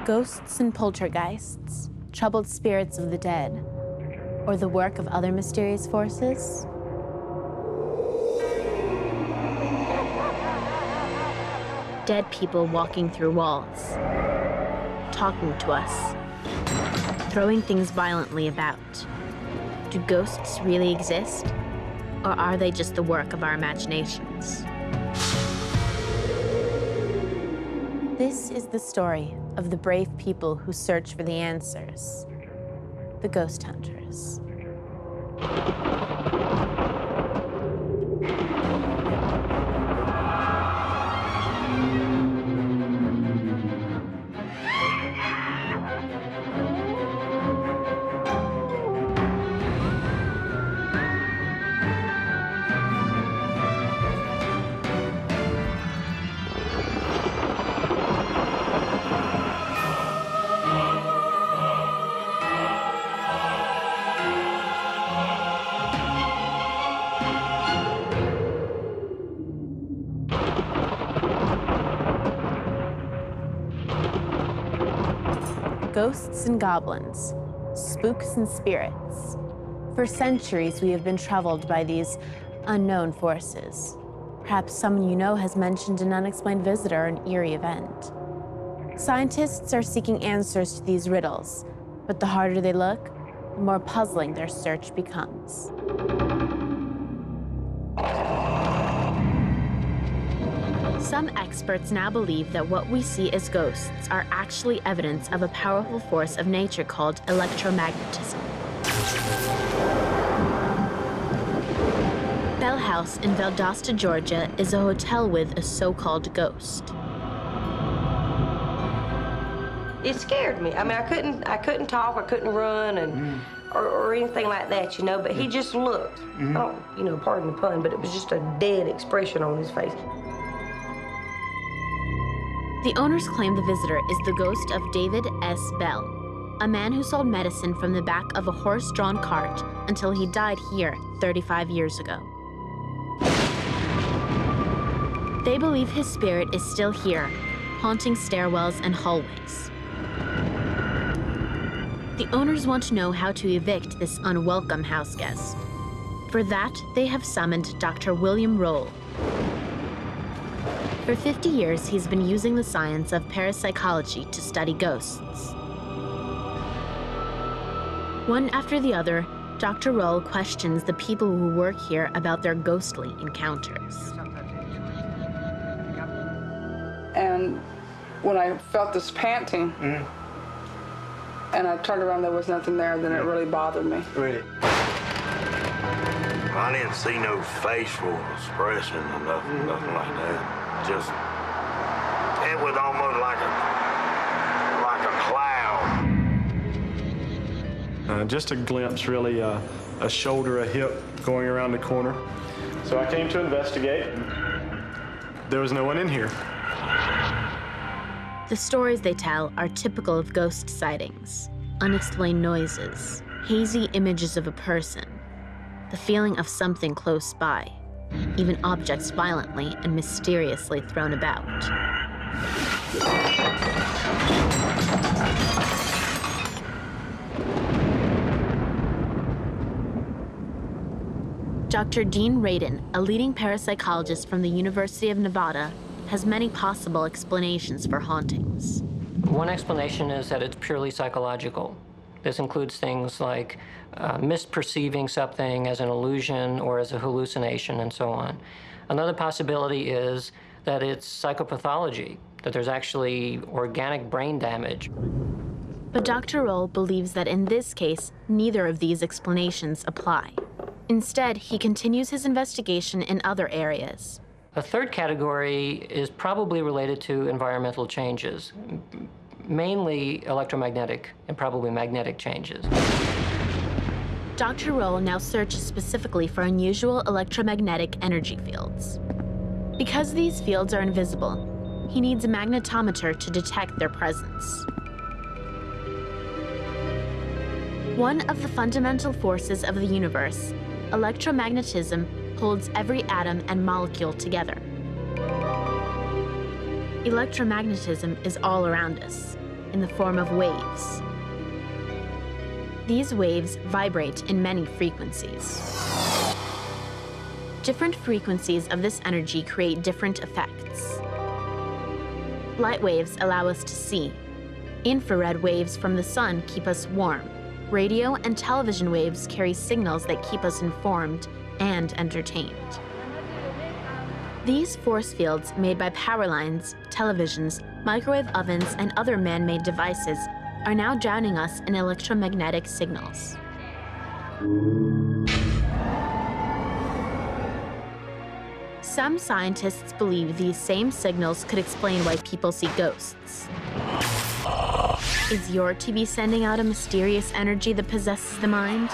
Ghosts and poltergeists, troubled spirits of the dead, or the work of other mysterious forces? Dead people walking through walls, talking to us, throwing things violently about. Do ghosts really exist, or are they just the work of our imaginations? This is the story of the brave people who search for the answers, the Ghost Hunters. Ghosts and goblins, spooks and spirits. For centuries, we have been troubled by these unknown forces. Perhaps someone you know has mentioned an unexplained visitor or an eerie event. Scientists are seeking answers to these riddles, but the harder they look, the more puzzling their search becomes. Some experts now believe that what we see as ghosts are actually evidence of a powerful force of nature called electromagnetism. Bell House in Valdosta, Georgia is a hotel with a so-called ghost. It scared me. I mean, I couldn't talk, I couldn't run, and or anything like that, you know. But he just looked. I don't, you know, pardon the pun, but it was just a dead expression on his face. The owners claim the visitor is the ghost of David S. Bell, a man who sold medicine from the back of a horse-drawn cart until he died here 35 years ago. They believe his spirit is still here, haunting stairwells and hallways. The owners want to know how to evict this unwelcome house guest. For that, they have summoned Dr. William Roll. For 50 years, he's been using the science of parapsychology to study ghosts. One after the other, Dr. Roll questions the people who work here about their ghostly encounters. And when I felt this panting, and I turned around, there was nothing there, then it really bothered me. Really? I didn't see no facial expression or nothing like that. Just, it was almost like a cloud. Just a glimpse, really, a shoulder, a hip going around the corner. So I came to investigate. There was no one in here. The stories they tell are typical of ghost sightings. Unexplained noises, hazy images of a person, the feeling of something close by, even objects violently and mysteriously thrown about. Dr. Dean Radin, a leading parapsychologist from the University of Nevada, has many possible explanations for hauntings. One explanation is that it's purely psychological. This includes things like misperceiving something as an illusion or as a hallucination and so on. Another possibility is that it's psychopathology, that there's actually organic brain damage. But Dr. Roll believes that in this case, neither of these explanations apply. Instead, he continues his investigation in other areas. A third category is probably related to environmental changes, mainly electromagnetic and probably magnetic changes. Dr. Roll now searches specifically for unusual electromagnetic energy fields. Because these fields are invisible, he needs a magnetometer to detect their presence. One of the fundamental forces of the universe, electromagnetism, holds every atom and molecule together. Electromagnetism is all around us. in the form of waves. These waves vibrate in many frequencies. Different frequencies of this energy create different effects. Light waves allow us to see. Infrared waves from the sun keep us warm. Radio and television waves carry signals that keep us informed and entertained. These force fields made by power lines, televisions, microwave ovens, and other man-made devices are now drowning us in electromagnetic signals. Some scientists believe these same signals could explain why people see ghosts. Is your TV sending out a mysterious energy that possesses the mind?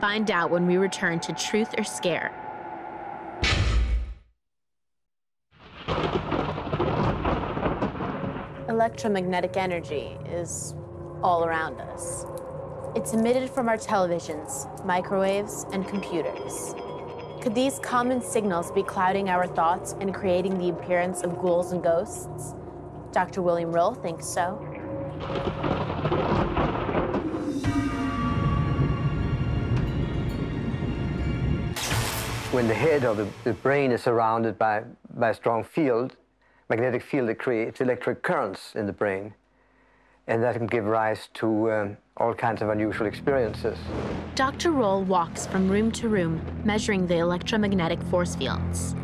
Find out when we return to Truth or Scare. Electromagnetic energy is all around us. It's emitted from our televisions, microwaves, and computers. Could these common signals be clouding our thoughts and creating the appearance of ghouls and ghosts? Dr. William Roll thinks so. When the head or the brain is surrounded by a strong field, magnetic field, it creates electric currents in the brain. And that can give rise to all kinds of unusual experiences. Dr. Roll walks from room to room, measuring the electromagnetic force fields.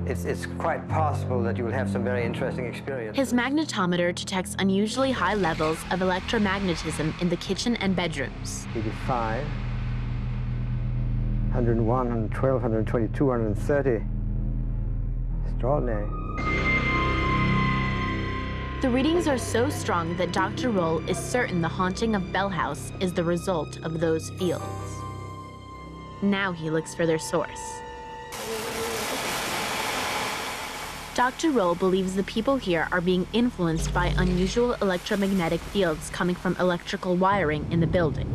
It's quite possible that you will have some very interesting experiences. His magnetometer detects unusually high levels of electromagnetism in the kitchen and bedrooms. 85, 101, 112, 122, 130. Extraordinary. The readings are so strong that Dr. Roll is certain the haunting of Bell House is the result of those fields. Now he looks for their source. Dr. Roll believes the people here are being influenced by unusual electromagnetic fields coming from electrical wiring in the building.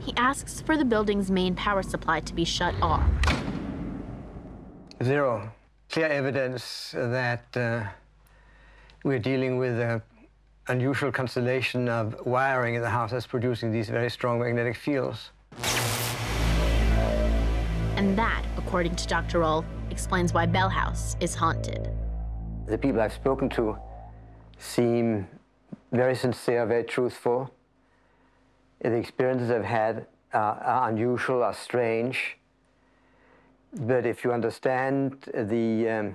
He asks for the building's main power supply to be shut off. Zero. Clear evidence that we're dealing with an unusual constellation of wiring in the house that's producing these very strong magnetic fields. And that, according to Dr. Roll, explains why Bell House is haunted. The people I've spoken to seem very sincere, very truthful. The experiences I've had are unusual, are strange. But if you understand the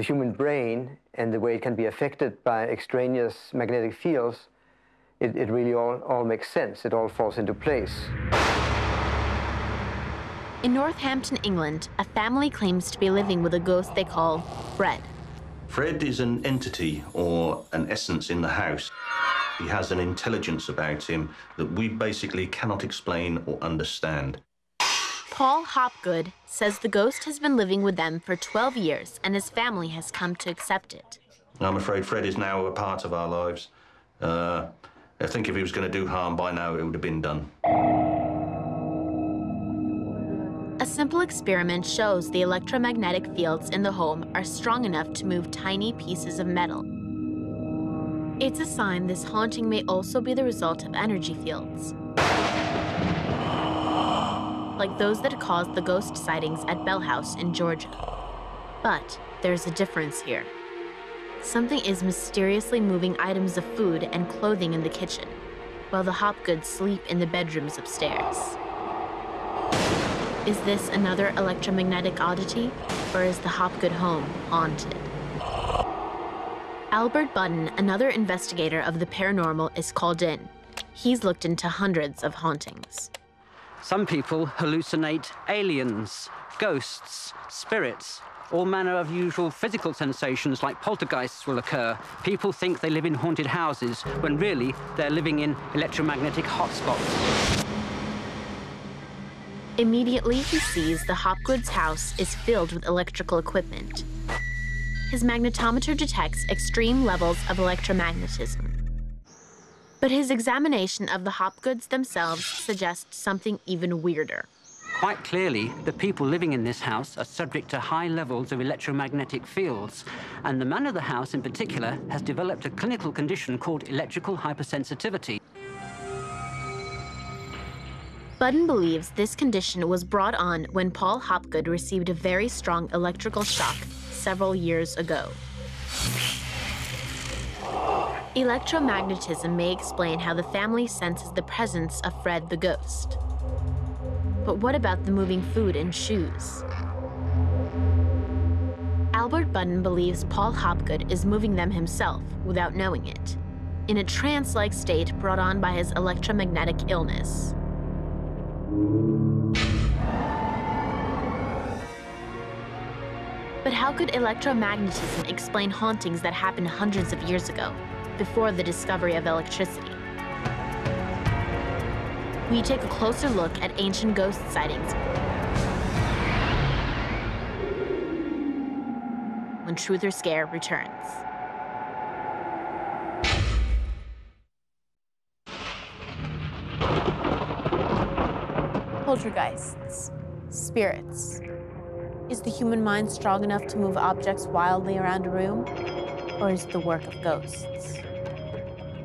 human brain and the way it can be affected by extraneous magnetic fields, it really all makes sense. It all falls into place. In Northampton, England, a family claims to be living with a ghost they call Fred. Fred is an entity or an essence in the house. He has an intelligence about him that we basically cannot explain or understand. Paul Hopgood says the ghost has been living with them for 12 years and his family has come to accept it. I'm afraid Fred is now a part of our lives. I think if he was going to do harm by now, it would have been done. A simple experiment shows the electromagnetic fields in the home are strong enough to move tiny pieces of metal. It's a sign this haunting may also be the result of energy fields, like those that caused the ghost sightings at Bell House in Georgia. But there's a difference here. Something is mysteriously moving items of food and clothing in the kitchen, while the Hopgoods sleep in the bedrooms upstairs. Is this another electromagnetic oddity, or is the Hopgood home haunted? Albert Budden, another investigator of the paranormal, is called in. He's looked into hundreds of hauntings. Some people hallucinate aliens, ghosts, spirits. All manner of usual physical sensations like poltergeists will occur. People think they live in haunted houses when really they're living in electromagnetic hotspots. Immediately he sees the Hopgood's house is filled with electrical equipment. His magnetometer detects extreme levels of electromagnetism. But his examination of the Hopgoods themselves suggests something even weirder. Quite clearly, the people living in this house are subject to high levels of electromagnetic fields, and the man of the house in particular has developed a clinical condition called electrical hypersensitivity. Budden believes this condition was brought on when Paul Hopgood received a very strong electrical shock several years ago. Electromagnetism may explain how the family senses the presence of Fred the ghost. But what about the moving food and shoes? Albert Budden believes Paul Hopgood is moving them himself without knowing it, in a trance-like state brought on by his electromagnetic illness. But how could electromagnetism explain hauntings that happened hundreds of years ago, before the discovery of electricity? We take a closer look at ancient ghost sightings when Truth or Scare returns. Poltergeists, spirits. Is the human mind strong enough to move objects wildly around a room? Or is it the work of ghosts?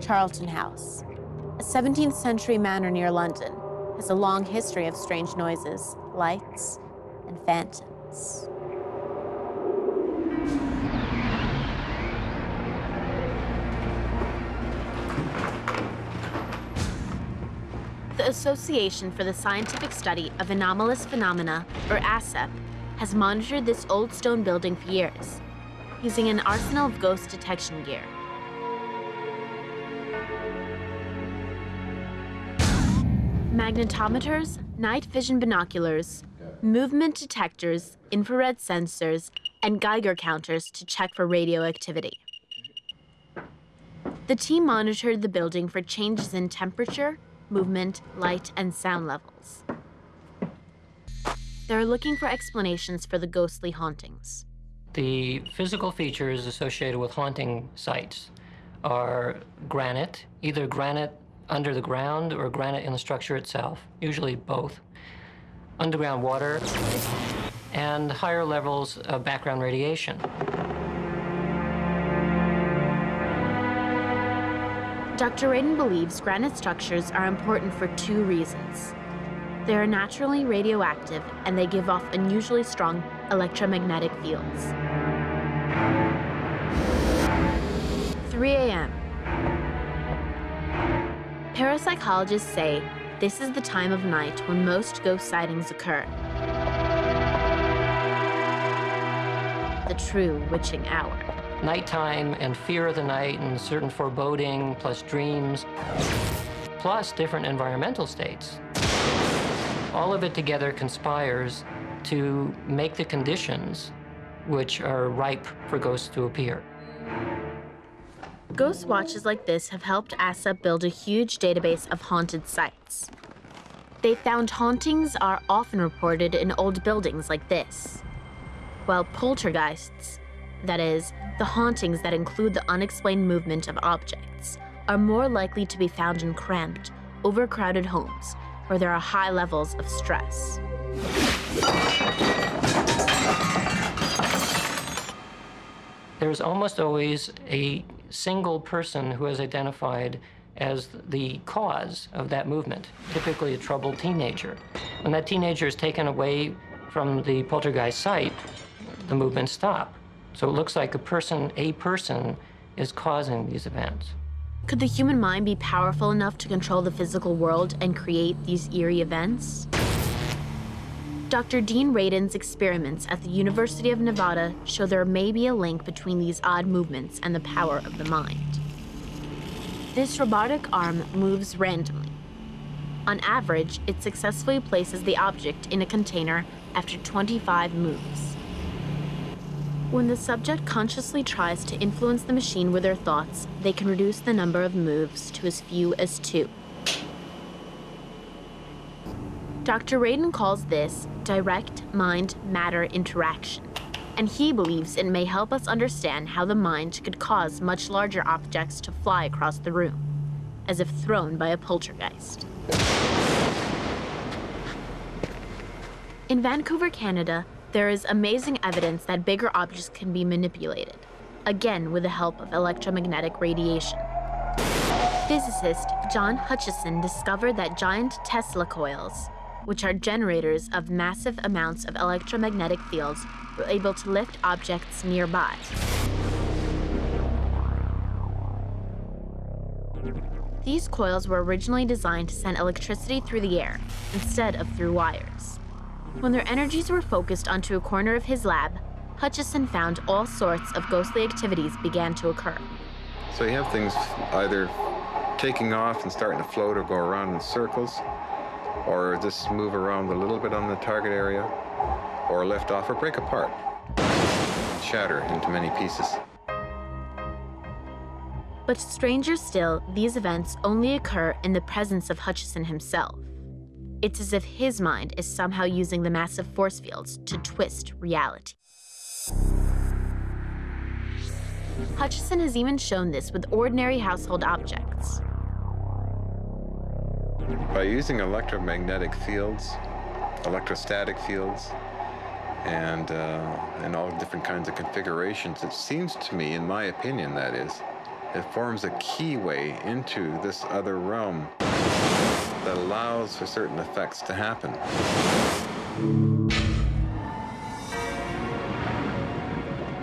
Charlton House, a 17th century manor near London, has a long history of strange noises, lights, and phantoms. The Association for the Scientific Study of Anomalous Phenomena, or ASAP, has monitored this old stone building for years, using an arsenal of ghost detection gear. Magnetometers, night vision binoculars, movement detectors, infrared sensors, and Geiger counters to check for radioactivity. The team monitored the building for changes in temperature, movement, light, and sound levels. They're looking for explanations for the ghostly hauntings. The physical features associated with haunting sites are granite, either granite under the ground or granite in the structure itself, usually both, underground water, and higher levels of background radiation. Dr. Radin believes granite structures are important for two reasons. They are naturally radioactive, and they give off unusually strong electromagnetic fields. 3 a.m. Parapsychologists say this is the time of night when most ghost sightings occur. The true witching hour. Nighttime and fear of the night and certain foreboding, plus dreams, plus different environmental states. All of it together conspires to make the conditions which are ripe for ghosts to appear. Ghost watches like this have helped ASAP build a huge database of haunted sites. They found hauntings are often reported in old buildings like this, while poltergeists, that is, the hauntings that include the unexplained movement of objects, are more likely to be found in cramped, overcrowded homes where there are high levels of stress. There's almost always a single person who is identified as the cause of that movement, typically a troubled teenager. When that teenager is taken away from the poltergeist site, the movements stop. So it looks like a person is causing these events. Could the human mind be powerful enough to control the physical world and create these eerie events? Dr. Dean Radin's experiments at the University of Nevada show there may be a link between these odd movements and the power of the mind. This robotic arm moves randomly. On average, it successfully places the object in a container after 25 moves. When the subject consciously tries to influence the machine with their thoughts, they can reduce the number of moves to as few as 2. Dr. Radin calls this direct mind-matter interaction, and he believes it may help us understand how the mind could cause much larger objects to fly across the room, as if thrown by a poltergeist. In Vancouver, Canada, there is amazing evidence that bigger objects can be manipulated, again with the help of electromagnetic radiation. Physicist John Hutchison discovered that giant Tesla coils, which are generators of massive amounts of electromagnetic fields, were able to lift objects nearby. These coils were originally designed to send electricity through the air instead of through wires. When their energies were focused onto a corner of his lab, Hutchison found all sorts of ghostly activities began to occur. So you have things either taking off and starting to float or go around in circles, or just move around a little bit on the target area, or lift off or break apart, shatter into many pieces. But stranger still, these events only occur in the presence of Hutchison himself. It's as if his mind is somehow using the massive force fields to twist reality. Hutchison has even shown this with ordinary household objects. By using electromagnetic fields, electrostatic fields, and all different kinds of configurations, it seems to me, in my opinion that is, it forms a keyway into this other realm that allows for certain effects to happen.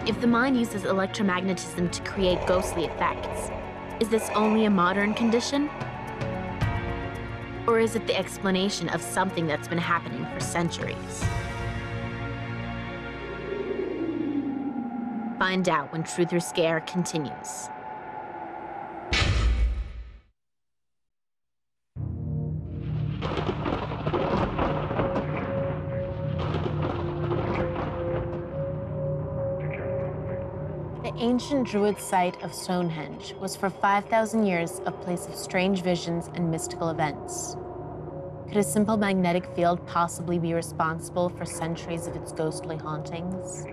If the mind uses electromagnetism to create ghostly effects, is this only a modern condition? Or is it the explanation of something that's been happening for centuries? Find out when Truth or Scare continues. The ancient Druid site of Stonehenge was for 5,000 years a place of strange visions and mystical events. Could a simple magnetic field possibly be responsible for centuries of its ghostly hauntings?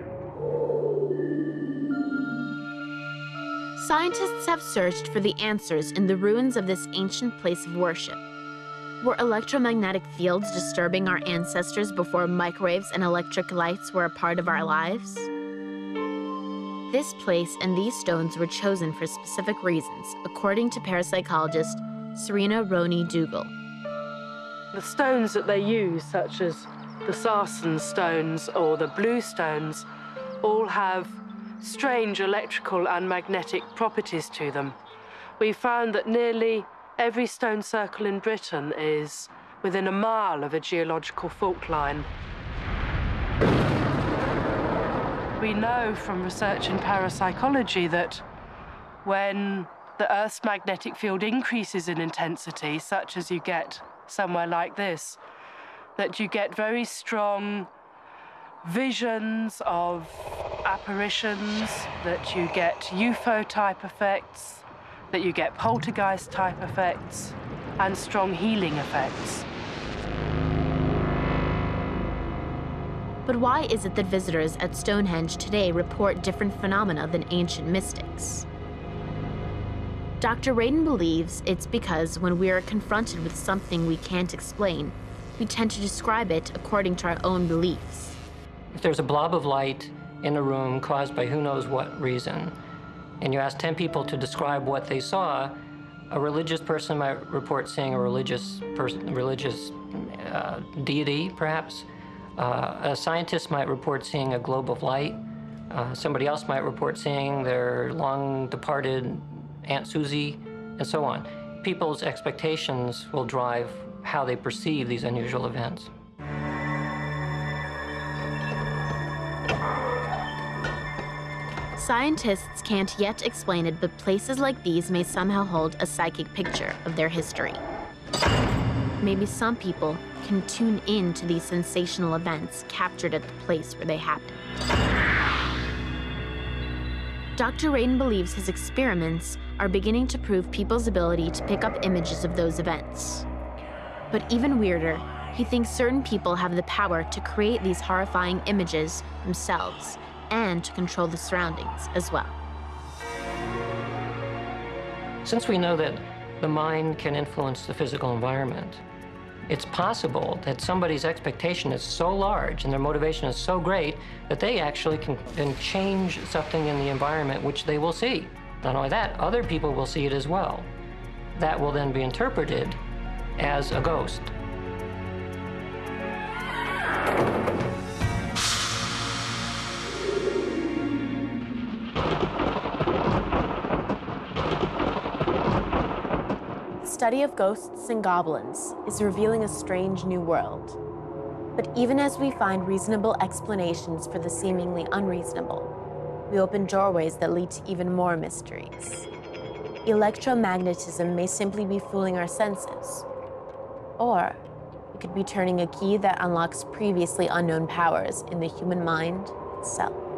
Scientists have searched for the answers in the ruins of this ancient place of worship. Were electromagnetic fields disturbing our ancestors before microwaves and electric lights were a part of our lives? This place and these stones were chosen for specific reasons, according to parapsychologist Serena Roney-Dougal. The stones that they use, such as the sarsen stones or the blue stones, all have strange electrical and magnetic properties to them. We found that nearly every stone circle in Britain is within a mile of a geological fault line. We know from research in parapsychology that when the Earth's magnetic field increases in intensity, such as you get somewhere like this, that you get very strong visions of apparitions, that you get UFO-type effects, that you get poltergeist-type effects, and strong healing effects. But why is it that visitors at Stonehenge today report different phenomena than ancient mystics? Dr. Radin believes it's because when we are confronted with something we can't explain, we tend to describe it according to our own beliefs. If there's a blob of light in a room caused by who knows what reason, and you ask 10 people to describe what they saw, a religious person might report seeing a religious deity, perhaps. A scientist might report seeing a globe of light. Somebody else might report seeing their long-departed Aunt Susie, and so on. People's expectations will drive how they perceive these unusual events. Scientists can't yet explain it, but places like these may somehow hold a psychic picture of their history. Maybe some people can tune in to these sensational events captured at the place where they happened. Dr. Radin believes his experiments are beginning to prove people's ability to pick up images of those events. But even weirder, he thinks certain people have the power to create these horrifying images themselves and to control the surroundings as well. Since we know that the mind can influence the physical environment, It's possible that somebody's expectation is so large and their motivation is so great that they actually can change something in the environment which they will see. Not only that, other people will see it as well. That will then be interpreted as a ghost. The study of ghosts and goblins is revealing a strange new world. But even as we find reasonable explanations for the seemingly unreasonable, we open doorways that lead to even more mysteries. Electromagnetism may simply be fooling our senses, or it could be turning a key that unlocks previously unknown powers in the human mind itself.